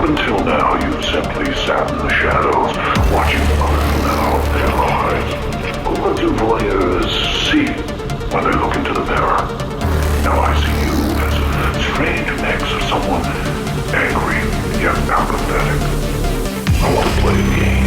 until now, you simply sat in the shadows, watching others live their lives. But what do voyeurs see when they look into the mirror? Now I see you as a strange mix of someone angry yet apathetic. I want to play a game.